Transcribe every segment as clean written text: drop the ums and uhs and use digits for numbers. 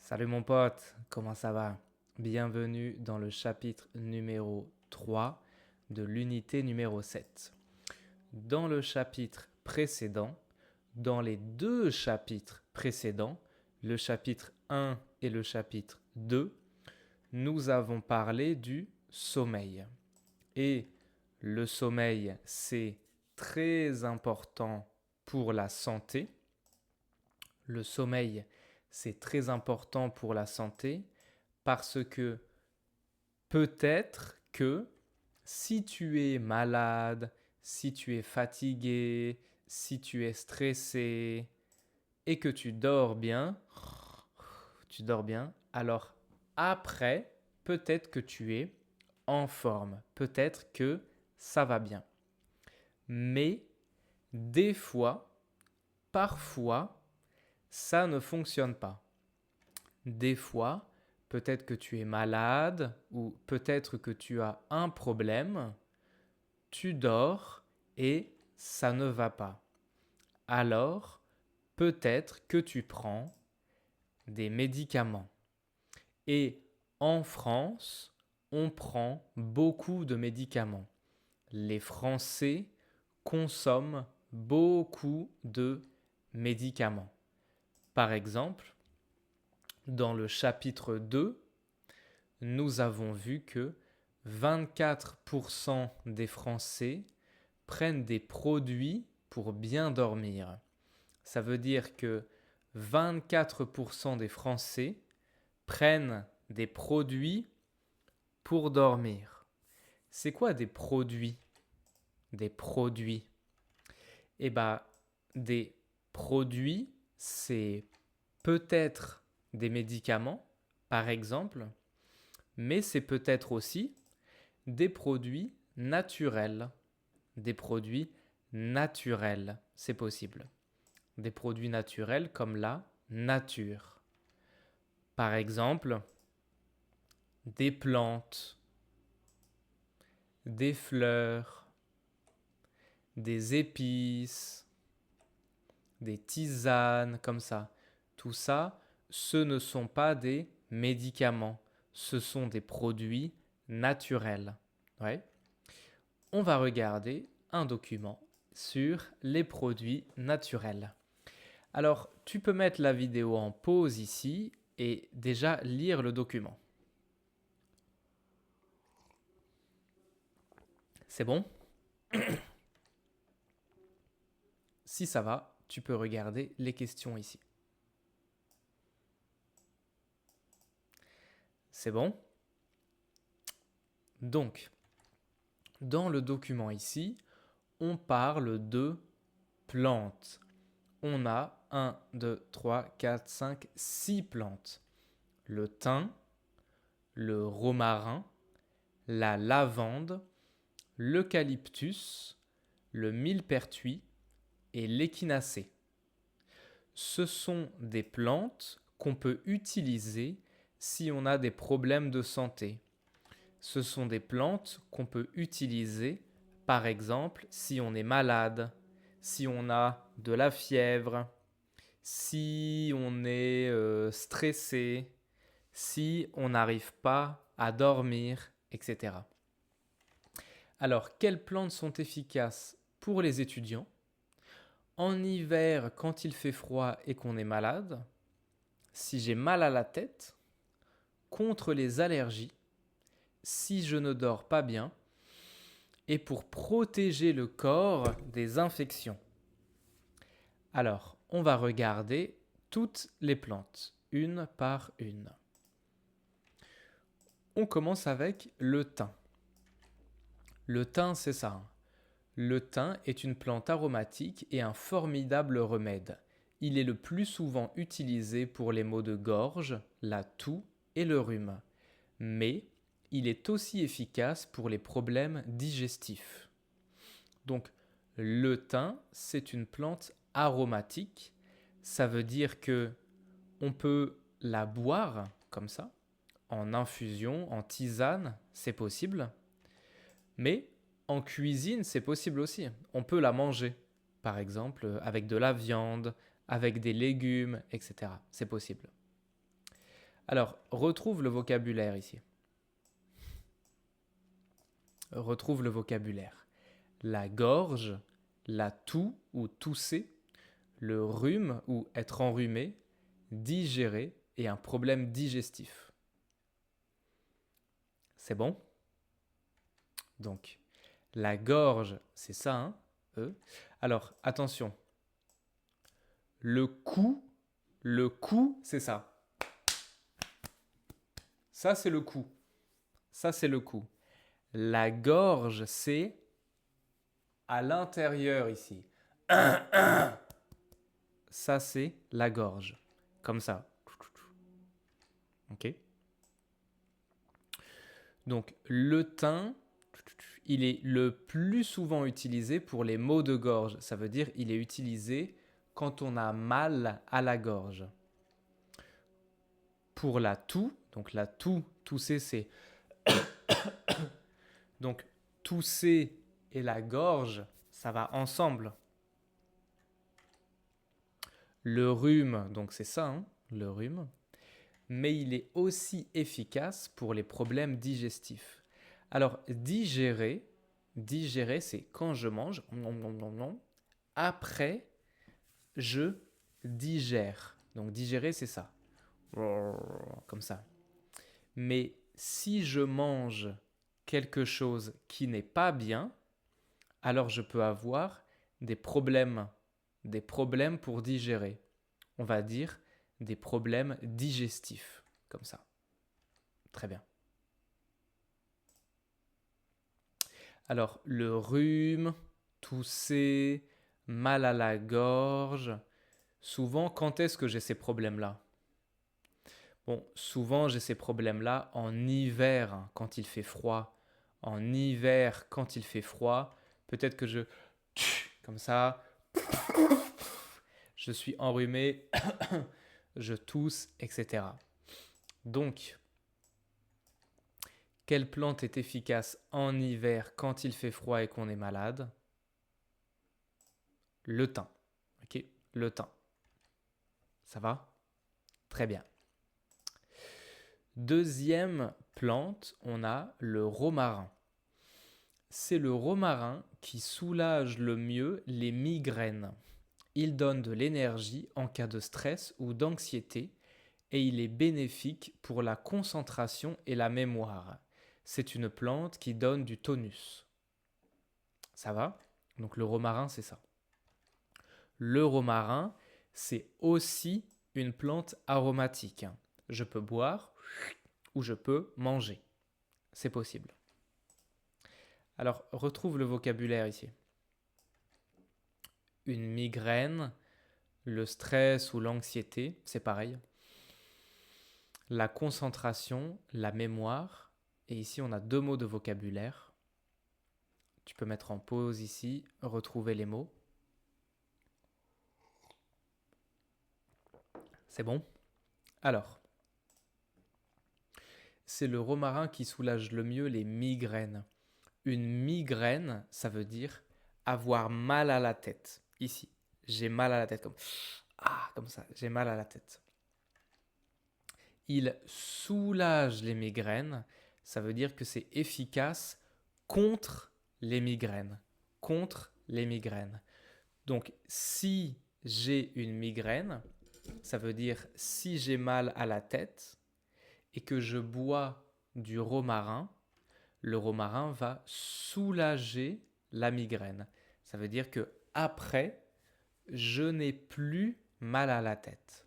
Salut mon pote, comment ça va? Bienvenue dans le chapitre numéro 3 de l'unité numéro 7. Dans le chapitre précédent, dans les deux chapitres précédents, le chapitre 1 et le chapitre 2, nous avons parlé du sommeil. Et le sommeil, c'est très important pour la santé. Le sommeil, c'est très important pour la santé parce que peut-être que si tu es malade, si tu es fatigué, si tu es stressé et que tu dors bien, alors après, peut-être que tu es en forme, peut-être que ça va bien. Mais des fois, parfois, ça ne fonctionne pas. Des fois, peut-être que tu es malade ou peut-être que tu as un problème, tu dors et ça ne va pas. Alors, peut-être que tu prends des médicaments. Et en France, on prend beaucoup de médicaments. Les Français consomment beaucoup de médicaments. Par exemple, dans le chapitre 2, nous avons vu que 24% des Français prennent des produits pour bien dormir. Ça veut dire que 24% des Français prennent des produits pour dormir. C'est quoi des produits? Des produits. Eh bien, des produits, c'est peut-être des médicaments, par exemple, mais c'est peut-être aussi des produits naturels. Des produits naturels, c'est possible. Des produits naturels comme la nature. Par exemple, des plantes, des fleurs, des épices, des tisanes, comme ça. Tout ça, ce ne sont pas des médicaments, ce sont des produits naturels. Ouais. On va regarder un document sur les produits naturels. Alors, tu peux mettre la vidéo en pause ici et déjà lire le document. C'est bon? Si ça va, tu peux regarder les questions ici. C'est bon? Donc, dans le document ici, on parle de plantes. On a 1, 2, 3, 4, 5, 6 plantes. Le thym, le romarin, la lavande, l'eucalyptus, le millepertuis et l'échinacée. Ce sont des plantes qu'on peut utiliser si on a des problèmes de santé. Ce sont des plantes qu'on peut utiliser, par exemple, si on est malade, si on a de la fièvre, si on est stressé, si on n'arrive pas à dormir, etc. Alors, quelles plantes sont efficaces pour les étudiants? En hiver, quand il fait froid et qu'on est malade, si j'ai mal à la tête, contre les allergies, si je ne dors pas bien, et pour protéger le corps des infections. Alors, on va regarder toutes les plantes, une par une. On commence avec le thym. Le thym, c'est ça. Le thym est une plante aromatique et un formidable remède. Il est le plus souvent utilisé pour les maux de gorge, la toux et le rhume. Mais il est aussi efficace pour les problèmes digestifs. Donc, le thym, c'est une plante aromatique. Ça veut dire que on peut la boire comme ça, en infusion, en tisane, c'est possible. Mais en cuisine, c'est possible aussi. On peut la manger, par exemple, avec de la viande, avec des légumes, etc. C'est possible. Alors, retrouve le vocabulaire ici. Retrouve le vocabulaire. La gorge, la toux ou tousser, le rhume ou être enrhumé, digérer et un problème digestif. C'est bon? Donc, la gorge, c'est ça, hein? Alors, attention. Le cou, c'est ça. Ça, c'est le cou. Ça, c'est le cou. La gorge, c'est à l'intérieur ici. Ça, c'est la gorge. Comme ça. Ok? Donc, le teint, il est le plus souvent utilisé pour les maux de gorge. Ça veut dire il est utilisé quand on a mal à la gorge. Pour la toux, donc la toux, tousser, c'est... Donc, tousser et la gorge, ça va ensemble. Le rhume, donc c'est ça, hein, le rhume. Mais il est aussi efficace pour les problèmes digestifs. Alors, digérer, c'est quand je mange, après, je digère. Donc, digérer, c'est ça. Comme ça. Mais si je mange quelque chose qui n'est pas bien, alors je peux avoir des problèmes pour digérer. On va dire des problèmes digestifs, comme ça. Très bien. Alors, le rhume, tousser, mal à la gorge. Souvent, quand est-ce que j'ai ces problèmes-là? Bon, souvent, j'ai ces problèmes-là en hiver, hein, quand il fait froid. En hiver, quand il fait froid, peut-être que je... Comme ça, je suis enrhumé, je tousse, etc. Donc, quelle plante est efficace en hiver quand il fait froid et qu'on est malade? Le thym. Ok, le thym. Ça va? Très bien. Deuxième plante, on a le romarin. C'est le romarin qui soulage le mieux les migraines. Il donne de l'énergie en cas de stress ou d'anxiété et il est bénéfique pour la concentration et la mémoire. C'est une plante qui donne du tonus. Ça va? Donc le romarin, c'est ça. Le romarin, c'est aussi une plante aromatique. Je peux boire ou je peux manger. C'est possible. Alors, retrouve le vocabulaire ici. Une migraine, le stress ou l'anxiété, c'est pareil. La concentration, la mémoire. Et ici, on a 2 mots de vocabulaire. Tu peux mettre en pause ici, retrouver les mots. C'est bon? Alors, c'est le romarin qui soulage le mieux les migraines. Une migraine, ça veut dire avoir mal à la tête. Ici, j'ai mal à la tête, comme ça, j'ai mal à la tête. Il soulage les migraines, ça veut dire que c'est efficace contre les migraines. Contre les migraines. Donc, si j'ai une migraine, ça veut dire si j'ai mal à la tête et que je bois du romarin, le romarin va soulager la migraine. Ça veut dire que après, je n'ai plus mal à la tête.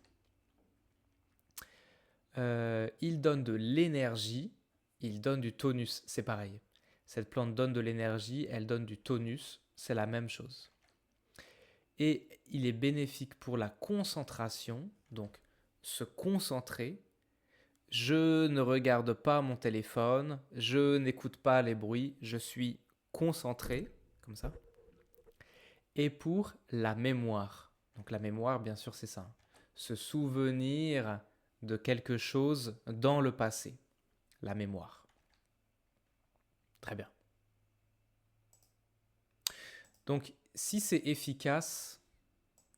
Il donne de l'énergie, il donne du tonus, c'est pareil. Cette plante donne de l'énergie, elle donne du tonus, c'est la même chose. Et il est bénéfique pour la concentration, donc se concentrer. Je ne regarde pas mon téléphone, je n'écoute pas les bruits, je suis concentré, comme ça. Et pour la mémoire. Donc la mémoire, bien sûr, c'est ça. Se souvenir de quelque chose dans le passé. La mémoire. Très bien. Donc, si c'est efficace,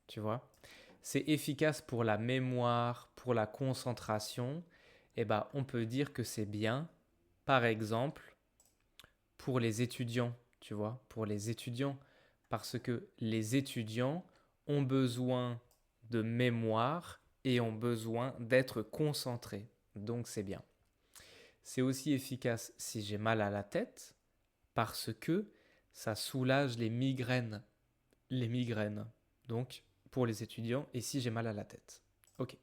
tu vois, c'est efficace pour la mémoire, pour la concentration, eh ben, on peut dire que c'est bien, par exemple, pour les étudiants, tu vois, pour les étudiants, parce que les étudiants ont besoin de mémoire et ont besoin d'être concentrés. Donc c'est bien. C'est aussi efficace si j'ai mal à la tête, parce que ça soulage les migraines. Les migraines. Donc pour les étudiants et si j'ai mal à la tête. Ok.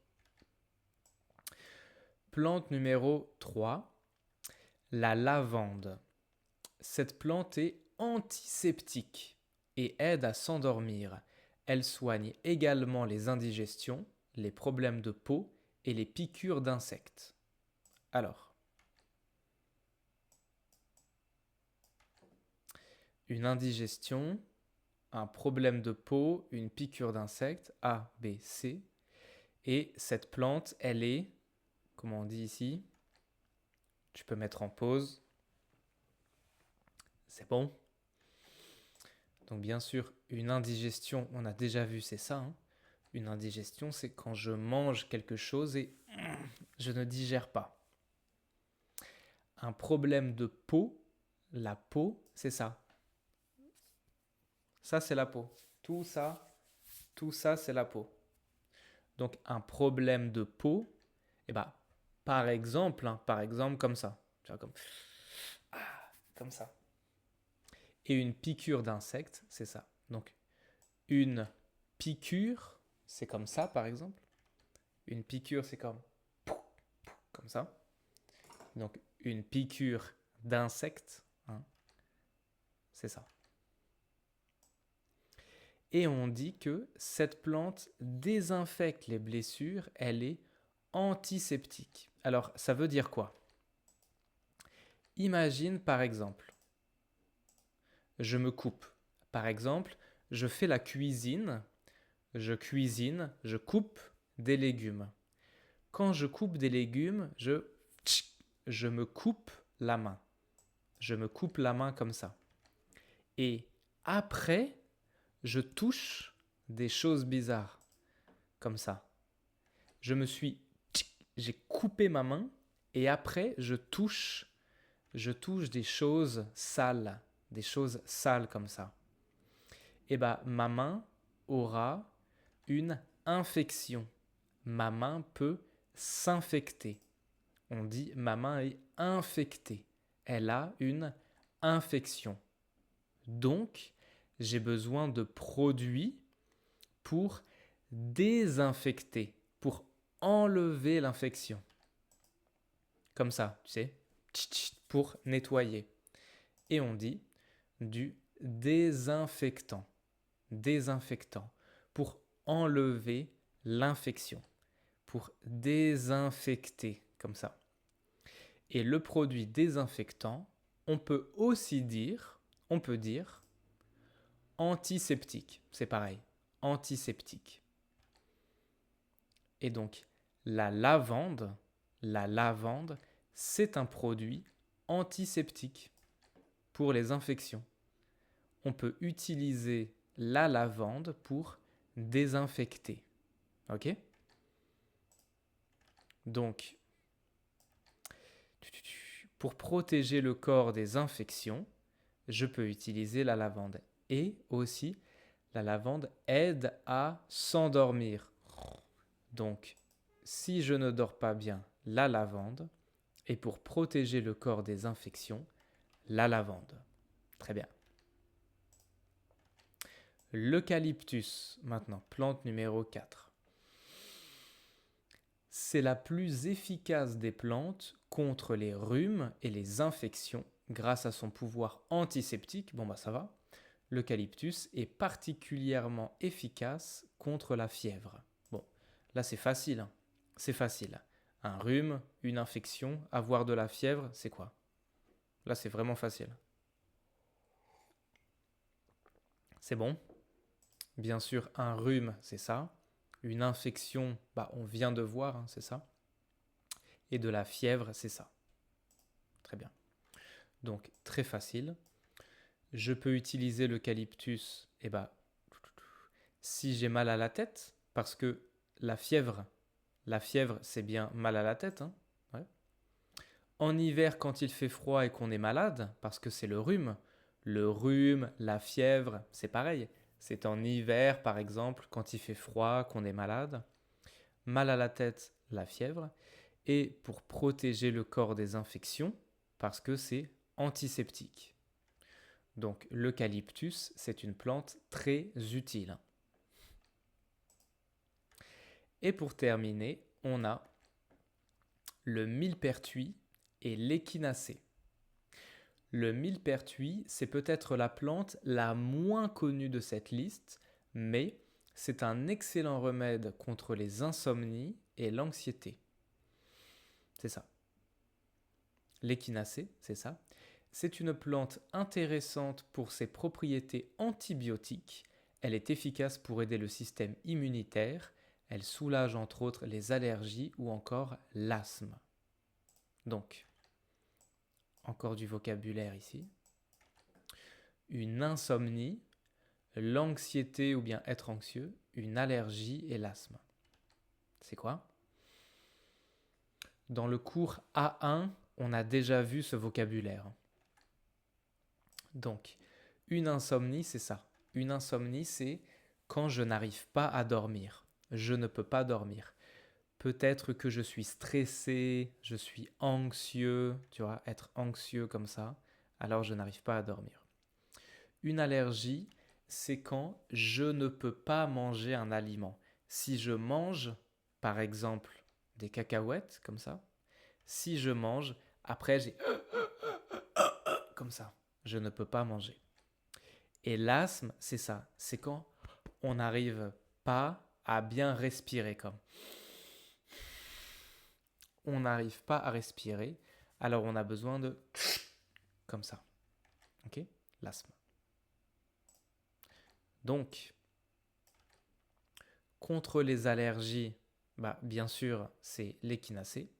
Plante numéro 3, la lavande. Cette plante est antiseptique et aide à s'endormir. Elle soigne également les indigestions, les problèmes de peau et les piqûres d'insectes. Alors, une indigestion, un problème de peau, une piqûre d'insectes, A, B, C. Et cette plante, elle est, comment on dit ici, tu peux mettre en pause. C'est bon. Donc bien sûr, une indigestion, on a déjà vu, c'est ça. Hein. Une indigestion, c'est quand je mange quelque chose et je ne digère pas. Un problème de peau, la peau, c'est ça. Ça, c'est la peau. Tout ça, c'est la peau. Donc un problème de peau, eh ben, par exemple comme ça. Tu vois, comme ça. Et une piqûre d'insecte, c'est ça. Donc une piqûre, c'est comme ça, par exemple. Une piqûre, c'est comme ça. Donc une piqûre d'insecte, hein, c'est ça. Et on dit que cette plante désinfecte les blessures, elle est antiseptique. Alors, ça veut dire quoi? Imagine par exemple, je me coupe. Par exemple, je fais la cuisine, je coupe des légumes. Quand je coupe des légumes, je me coupe la main. Je me coupe la main comme ça. Et après, je touche des choses bizarres, comme ça. J'ai coupé ma main et après, je touche des choses sales comme ça. Et bien, ma main aura une infection. Ma main peut s'infecter. On dit ma main est infectée. Elle a une infection. Donc, j'ai besoin de produits pour désinfecter, pour enlever l'infection. Comme ça, tu sais, pour nettoyer. Et on dit du désinfectant. Désinfectant. Pour enlever l'infection. Pour désinfecter, comme ça. Et le produit désinfectant, on peut dire antiseptique. C'est pareil, antiseptique. Et donc, la lavande, c'est un produit antiseptique pour les infections. On peut utiliser la lavande pour désinfecter. Ok? Donc, pour protéger le corps des infections, je peux utiliser la lavande. Et aussi, la lavande aide à s'endormir. Donc, si je ne dors pas bien, la lavande. Et pour protéger le corps des infections, la lavande. Très bien. L'eucalyptus, maintenant, plante numéro 4. C'est la plus efficace des plantes contre les rhumes et les infections grâce à son pouvoir antiseptique. Bon bah ça va. L'eucalyptus est particulièrement efficace contre la fièvre. Bon, là c'est facile. Hein. C'est facile. Un rhume, une infection, avoir de la fièvre, c'est quoi? Là c'est vraiment facile. C'est bon? Bien sûr, un rhume, c'est ça. Une infection, bah, on vient de voir, hein, c'est ça. Et de la fièvre, c'est ça. Très bien. Donc, très facile. Je peux utiliser l'eucalyptus, si j'ai mal à la tête, parce que la fièvre, c'est bien mal à la tête. Hein, ouais. En hiver, quand il fait froid et qu'on est malade, parce que c'est le rhume, la fièvre, c'est pareil. C'est en hiver, par exemple, quand il fait froid, qu'on est malade. Mal à la tête, la fièvre. Et pour protéger le corps des infections, parce que c'est antiseptique. Donc l'eucalyptus, c'est une plante très utile. Et pour terminer, on a le millepertuis et l'échinacée. Le millepertuis, c'est peut-être la plante la moins connue de cette liste, mais c'est un excellent remède contre les insomnies et l'anxiété. C'est ça. L'échinacée, c'est ça. C'est une plante intéressante pour ses propriétés antibiotiques. Elle est efficace pour aider le système immunitaire. Elle soulage entre autres les allergies ou encore l'asthme. Donc, encore du vocabulaire ici. Une insomnie, l'anxiété ou bien être anxieux, une allergie et l'asthme. C'est quoi? Dans le cours A1, on a déjà vu ce vocabulaire. Donc, une insomnie, c'est ça. Une insomnie, c'est quand je n'arrive pas à dormir. Je ne peux pas dormir. Peut-être que je suis stressé, je suis anxieux, tu vois, être anxieux comme ça, alors je n'arrive pas à dormir. Une allergie, c'est quand je ne peux pas manger un aliment. Si je mange, par exemple, des cacahuètes, comme ça, si je mange, après j'ai comme ça, je ne peux pas manger. Et l'asthme, c'est ça, c'est quand on n'arrive pas à bien respirer, comme on n'arrive pas à respirer, alors on a besoin de comme ça. Ok? L'asthme. Donc, contre les allergies, bien sûr, c'est l'échinacée.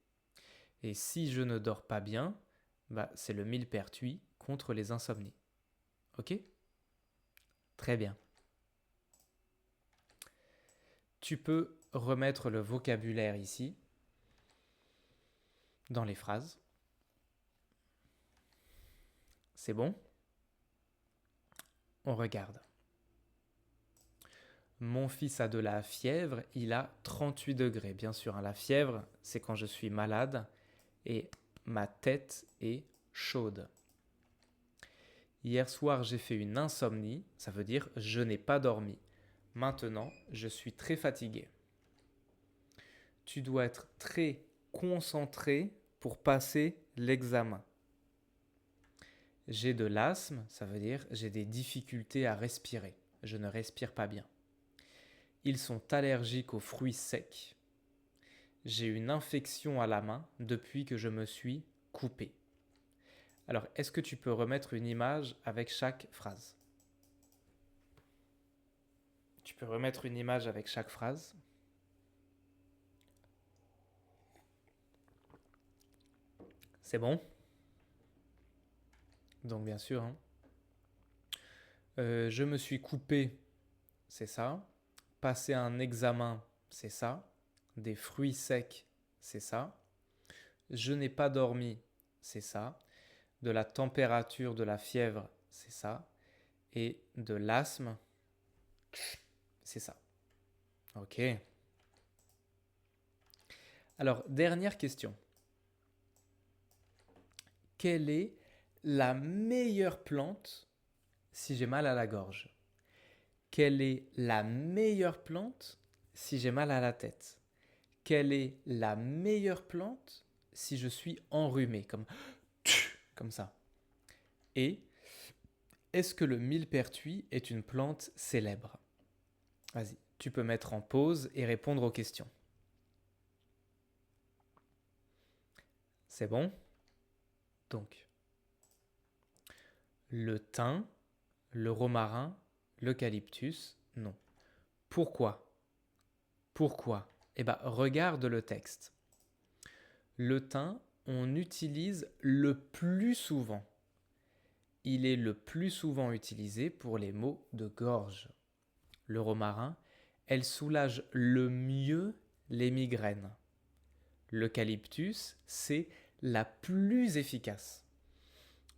Et si je ne dors pas bien, c'est le millepertuis contre les insomnies. Ok? Très bien. Tu peux remettre le vocabulaire ici, dans les phrases. C'est bon? On regarde. Mon fils a de la fièvre, il a 38 degrés. Bien sûr, la fièvre, c'est quand je suis malade et ma tête est chaude. Hier soir, j'ai fait une insomnie, ça veut dire je n'ai pas dormi. Maintenant, je suis très fatigué. Tu dois être très concentré pour passer l'examen. J'ai de l'asthme, ça veut dire j'ai des difficultés à respirer. Je ne respire pas bien. Ils sont allergiques aux fruits secs. J'ai une infection à la main depuis que je me suis coupé. Alors, est-ce que tu peux remettre une image avec chaque phrase? Tu peux remettre une image avec chaque phrase. C'est bon? Donc, bien sûr, hein. Je me suis coupé, c'est ça. Passer un examen, c'est ça. Des fruits secs, c'est ça. Je n'ai pas dormi, c'est ça. De la température, de la fièvre, c'est ça. Et de l'asthme, c'est ça. Ok. Alors, dernière question. Quelle est la meilleure plante si j'ai mal à la gorge? Quelle est la meilleure plante si j'ai mal à la tête? Quelle est la meilleure plante si je suis enrhumé, comme ça? Et est-ce que le millepertuis est une plante célèbre? Vas-y, tu peux mettre en pause et répondre aux questions. C'est bon? Donc, le thym, le romarin, l'eucalyptus, non. Pourquoi? Pourquoi? Regarde le texte. Le thym, on utilise le plus souvent. Il est le plus souvent utilisé pour les maux de gorge. Le romarin, elle soulage le mieux les migraines. L'eucalyptus, c'est la plus efficace.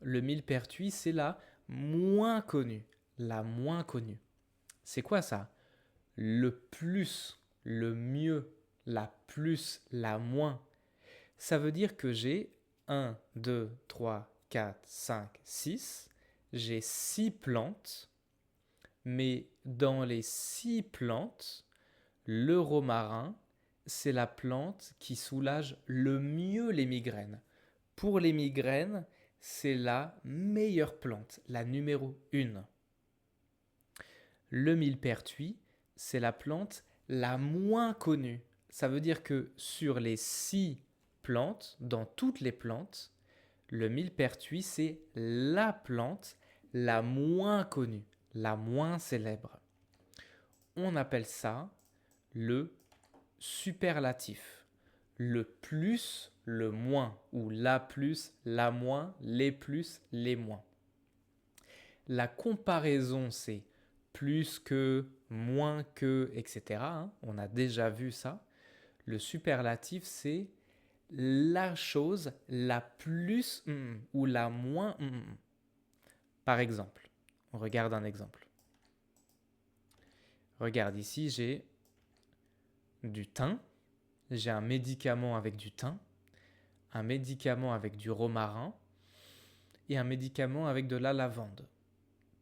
Le millepertuis, c'est la moins connue. La moins connue. C'est quoi ça? Le plus, le mieux, la plus, la moins. Ça veut dire que j'ai 1, 2, 3, 4, 5, 6. J'ai 6 plantes, mais dans les 6 plantes, le romarin, c'est la plante qui soulage le mieux les migraines. Pour les migraines, c'est la meilleure plante, la numéro 1. Le millepertuis, c'est la plante la moins connue. Ça veut dire que sur les 6 plantes, dans toutes les plantes, le millepertuis, c'est la plante la moins connue, la moins célèbre. On appelle ça le superlatif. Le plus, le moins, ou la plus, la moins, les plus, les moins. La comparaison, c'est plus que, moins que, etc. On a déjà vu ça. Le superlatif, c'est la chose la plus ou la moins. Par exemple, on regarde un exemple. Regarde ici, j'ai du thym, j'ai un médicament avec du thym, un médicament avec du romarin et un médicament avec de la lavande.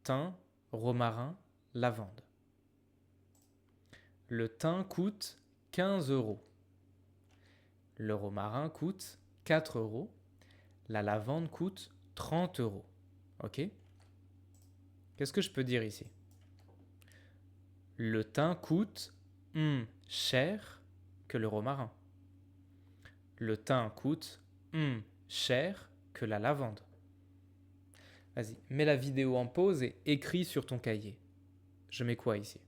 Thym, romarin, lavande. Le thym coûte 15 €. Le romarin coûte 4 €. La lavande coûte 30 €. Ok? Qu'est-ce que je peux dire ici? Le thym coûte cher que le romarin. Le thym coûte cher que la lavande. Vas-y, mets la vidéo en pause et écris sur ton cahier. Je mets quoi ici?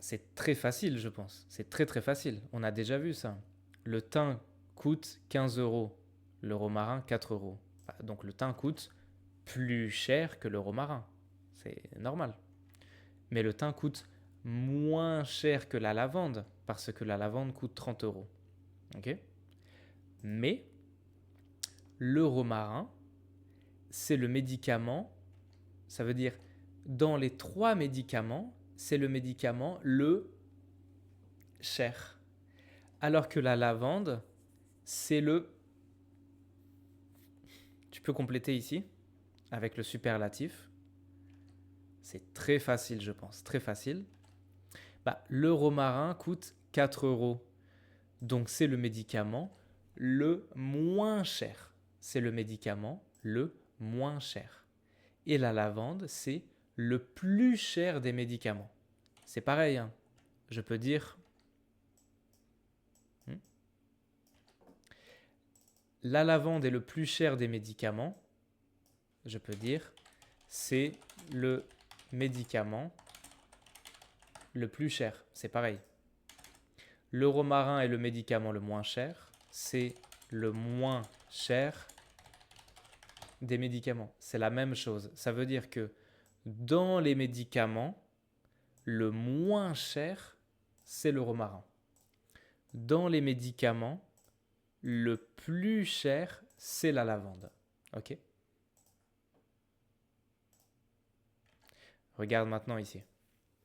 C'est très facile, je pense. C'est très très facile. On a déjà vu ça. Le thym coûte 15 €. Le romarin, 4 €. Donc le thym coûte plus cher que le romarin. C'est normal. Mais le thym coûte moins cher que la lavande parce que la lavande coûte 30 €. Ok? Mais le romarin, c'est le médicament, ça veut dire dans les 3 médicaments, c'est le médicament le cher. Alors que la lavande, c'est le... Tu peux compléter ici avec le superlatif. C'est très facile, je pense, très facile. Le romarin coûte 4 €. Donc c'est le médicament le moins cher. C'est le médicament le moins cher. Et la lavande, c'est le plus cher des médicaments. C'est pareil, hein. Je peux dire... La lavande est le plus cher des médicaments. Je peux dire, c'est le médicament le plus cher. C'est pareil. Le romarin est le médicament le moins cher. C'est le moins cher des médicaments. C'est la même chose. Ça veut dire que dans les médicaments, le moins cher, c'est le romarin. Dans les médicaments, le plus cher, c'est la lavande. Ok? Regarde maintenant ici.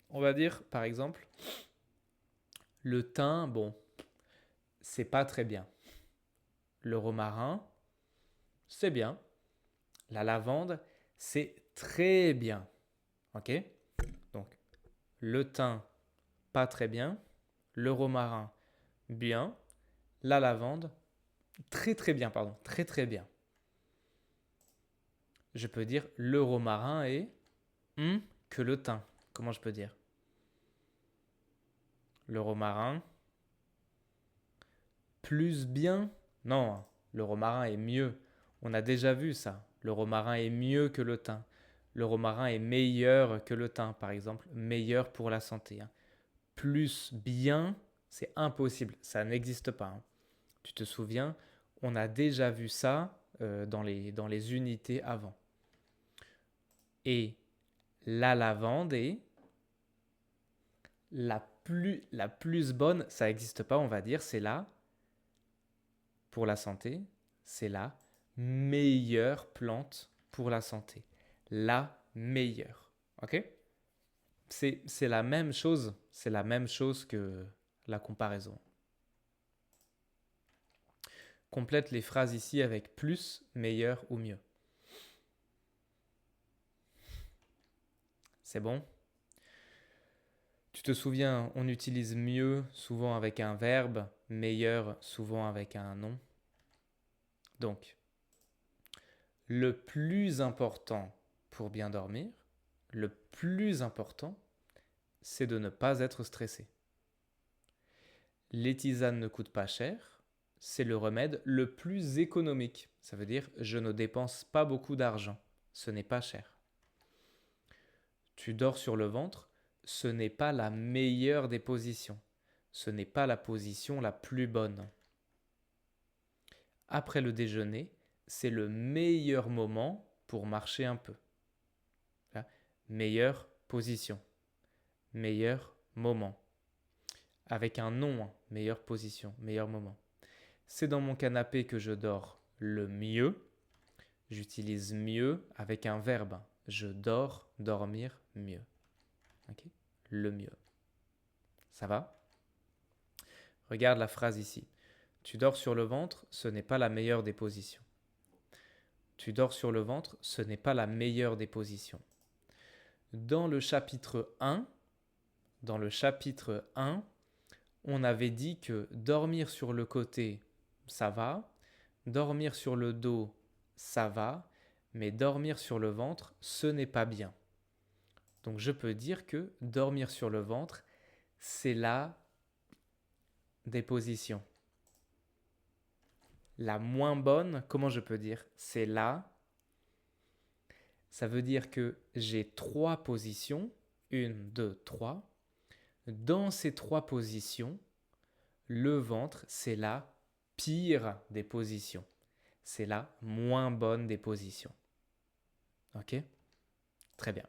On va dire, par exemple, le thym, c'est pas très bien. Le romarin, c'est bien. La lavande, c'est très bien. Ok? Donc, le thym, pas très bien. Le romarin, bien. La lavande, très très bien, pardon. Très très bien. Je peux dire le romarin est que le thym. Comment je peux dire? Le romarin, plus bien? Non, le romarin est mieux. On a déjà vu ça. Le romarin est mieux que le thym. Le romarin est meilleur que le thym, par exemple. Meilleur pour la santé. Plus bien, c'est impossible. Ça n'existe pas. Tu te souviens, on a déjà vu ça dans les unités avant. Et la lavande est la plus bonne, ça n'existe pas, on va dire, c'est la pour la santé, c'est la meilleure plante pour la santé. La meilleure. Ok? C'est la même chose. C'est la même chose que la comparaison. Complète les phrases ici avec plus, meilleur ou mieux. C'est bon? Tu te souviens, on utilise mieux souvent avec un verbe, meilleur souvent avec un nom. Donc, le plus important pour bien dormir, le plus important, c'est de ne pas être stressé. Les tisanes ne coûtent pas cher, c'est le remède le plus économique. Ça veut dire je ne dépense pas beaucoup d'argent, ce n'est pas cher. Tu dors sur le ventre, ce n'est pas la meilleure des positions, ce n'est pas la position la plus bonne. Après le déjeuner, c'est le meilleur moment pour marcher un peu. Là, meilleure position, meilleur moment. Avec un nom, hein, meilleure position, meilleur moment. C'est dans mon canapé que je dors le mieux. J'utilise mieux avec un verbe. Je dors, dormir, mieux. Okay? Le mieux. Ça va? Regarde la phrase ici. Tu dors sur le ventre, ce n'est pas la meilleure des positions. Tu dors sur le ventre, ce n'est pas la meilleure des positions. Dans le chapitre 1, on avait dit que dormir sur le côté, ça va. Dormir sur le dos, ça va. Mais dormir sur le ventre, ce n'est pas bien. Donc je peux dire que dormir sur le ventre, c'est la déposition. La moins bonne, comment je peux dire? C'est la. Ça veut dire que j'ai 3 positions. 1, 2, 3. Dans ces 3 positions, le ventre, c'est la pire des positions. C'est la moins bonne des positions. Ok? Très bien.